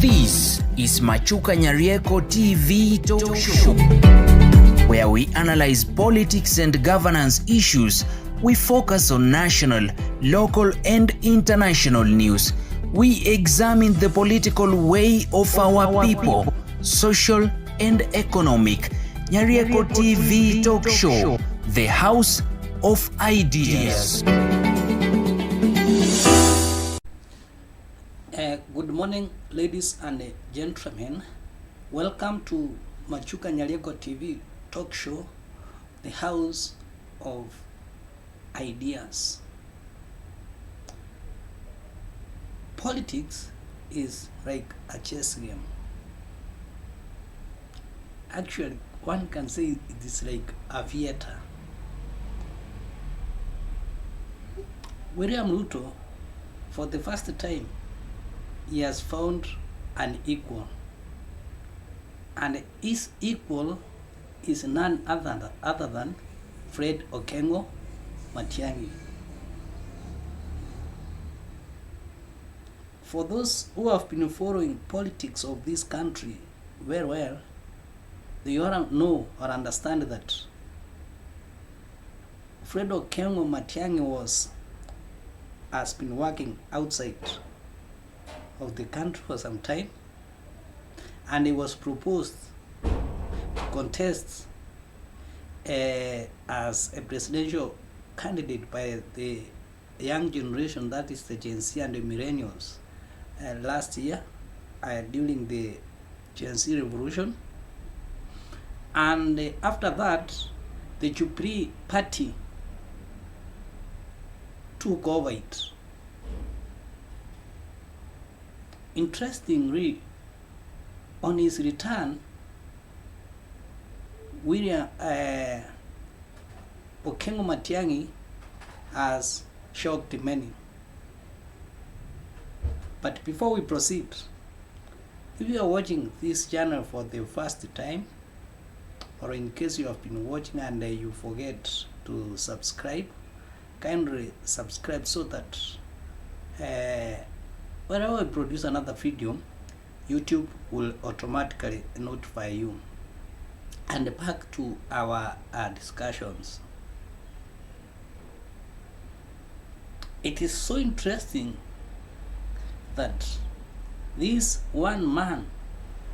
This is Machukanyarieko TV Talk Show, where we analyze politics and governance issues. We focus on national, local, and international news. We examine the political way of our people, social and economic. Nyarieko TV Talk Show, the house of ideas. Good morning, ladies and gentlemen. Welcome to Machukanyarieko TV Talk Show, the house of ideas. Politics is like a chess game. Actually, one can say it is like a theater. William Ruto, for the first time, he has found an equal, and his equal is none other than Fred Okengo Matiang'i. For those who have been following politics of this country very well, they all know or understand that Fred Okengo Matiang'i has been working outside of the country for some time, and he was proposed to contest as a presidential candidate by the young generation, that is the Gen Z and the millennials, last year during the Gen Z revolution. And after that, the Jubilee party took over it. Interestingly, on his return, William Okengo Matiang'i has shocked many. But before we proceed, if you are watching this channel for the first time, or in case you have been watching and you forget to subscribe, kindly subscribe so that whenever I produce another video, YouTube will automatically notify you. And back to our discussions. It is so interesting that this one man,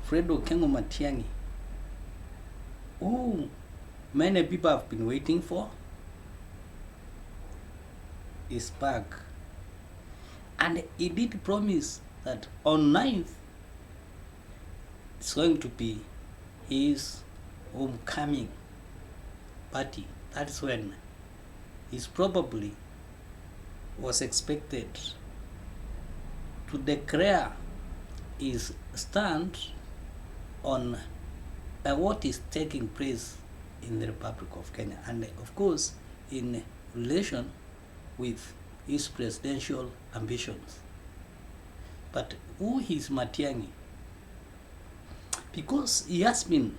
Fred Okengo Matiang'i, who many people have been waiting for, is back. And he did promise that on 9th, it's going to be his homecoming party. That's when he's probably was expected to declare his stand on what is taking place in the Republic of Kenya, and of course in relation with his presidential ambitions. But who is Matiang'i? Because he has been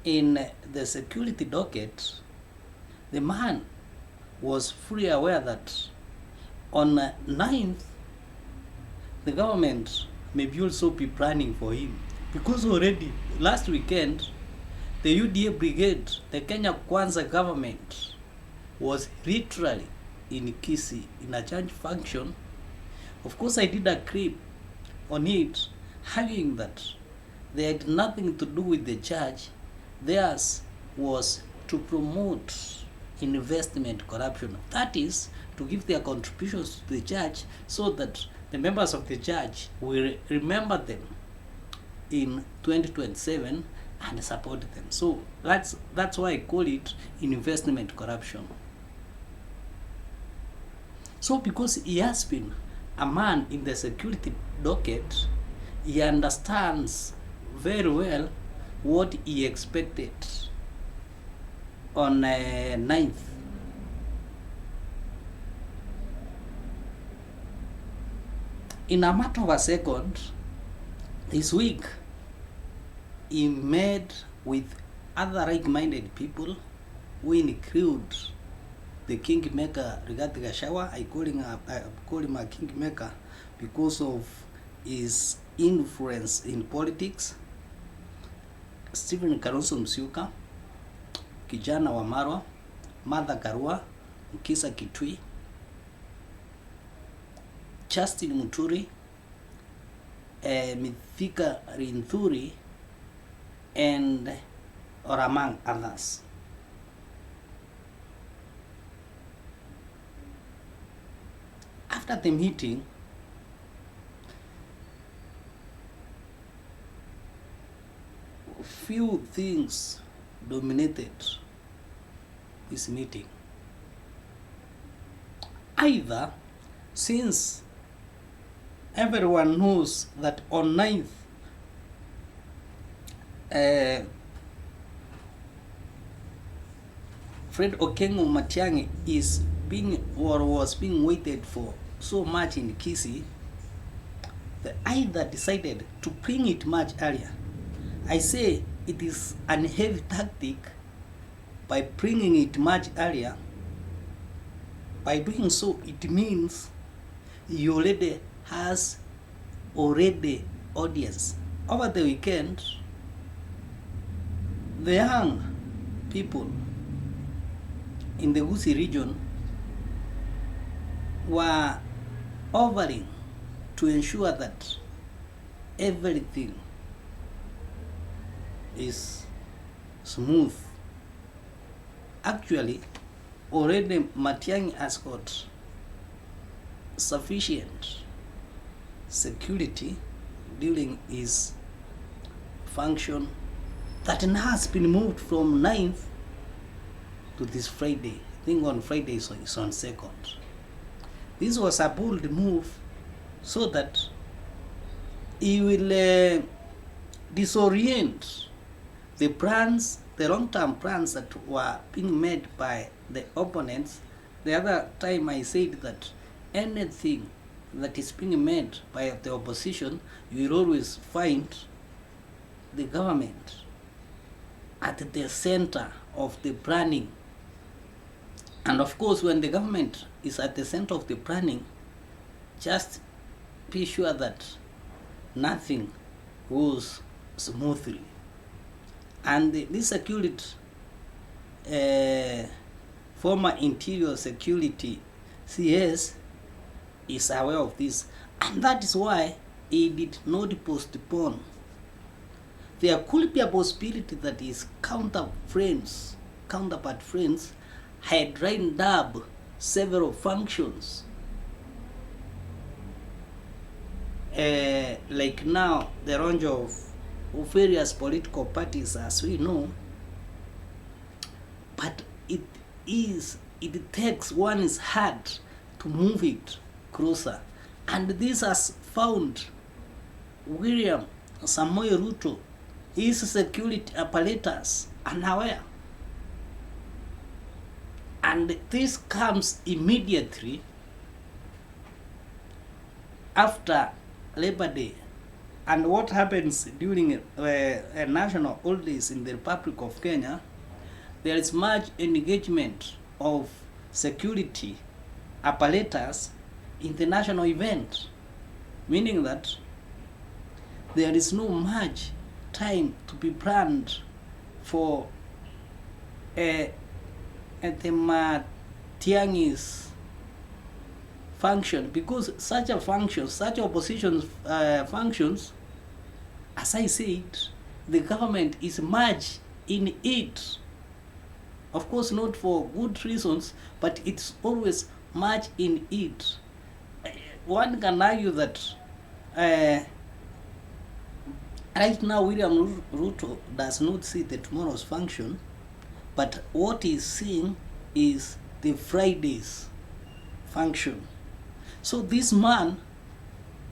in the security docket, the man was fully aware that on 9th, the government may also be planning for him. Because already last weekend, the UDA brigade, the Kenya Kwanza government, was literally in Kisii in a church function. Of course, I did a clip on it, arguing that they had nothing to do with the church. Theirs was to promote investment corruption. That is, to give their contributions to the church so that the members of the church will remember them in 2027 and support them. So that's why I call it investment corruption. So because he has been a man in the security docket, he understands very well what he expected on 9th. In a matter of a second, this week, he met with other like-minded people who include the kingmaker Rigathi Gachagua. I call him a kingmaker because of his influence in politics. Stephen Kalonzo Musyoka, kijana wa Marwa, Martha Karua, Mkisa Kitui, Justin Muturi, Mithika Rinthuri, and or among others. After the meeting, few things dominated this meeting. Either, since everyone knows that on 9th, Fred Okengo Matiang'i is being or was being waited for so much in Kisii, they either decided to bring it much earlier. I say it is an heavy tactic by bringing it much earlier. By doing so, it means he already has audience. Over the weekend, the young people in the Gusii region were offering to ensure that everything is smooth. Actually, already Matiang'i has got sufficient security during his function that has been moved from 9th to this Friday. I think on Friday is on 2nd. This was a bold move so that he will disorient the plans, the long-term plans that were being made by the opponents. The other time I said that anything that is being made by the opposition, you will always find the government at the center of the planning. And of course, when the government is at the center of the planning, just be sure that nothing goes smoothly. And this security, former Interior Security CS, is aware of this, and that is why he did not postpone. There could be a possibility that his counterpart friends had lined up several functions. Like now, the range of various political parties, as we know, but it takes one's heart to move it closer, and this has found William Samoei Ruto, his security apparatus unaware, and this comes immediately after Labor Day. And what happens during national holidays in the Republic of Kenya, there is much engagement of security apparatus in the national event, meaning that there is no much time to be planned for the Matiang'i's function, because such opposition functions, as I said, the government is much in it. Of course, not for good reasons, but it's always much in it. One can argue that right now William Ruto does not see the tomorrow's function, but what he's seeing is the Friday's function. So this man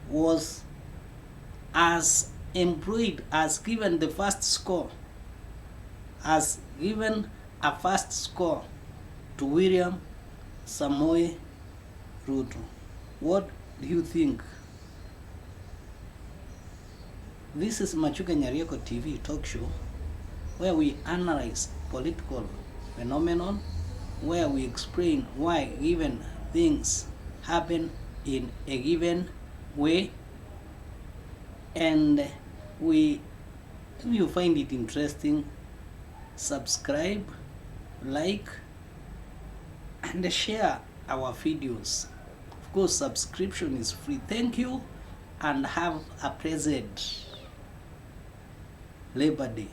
was as employed, as given the first score, as given a first score to William Samoei Ruto. What do you think? This is Machukanyarieko TV talk show, where we analyze political phenomenon, where we explain why given things happen in a given way, And if you find it interesting, subscribe, like, and share our videos. Of course, subscription is free. Thank you, and have a pleasant Labor Day.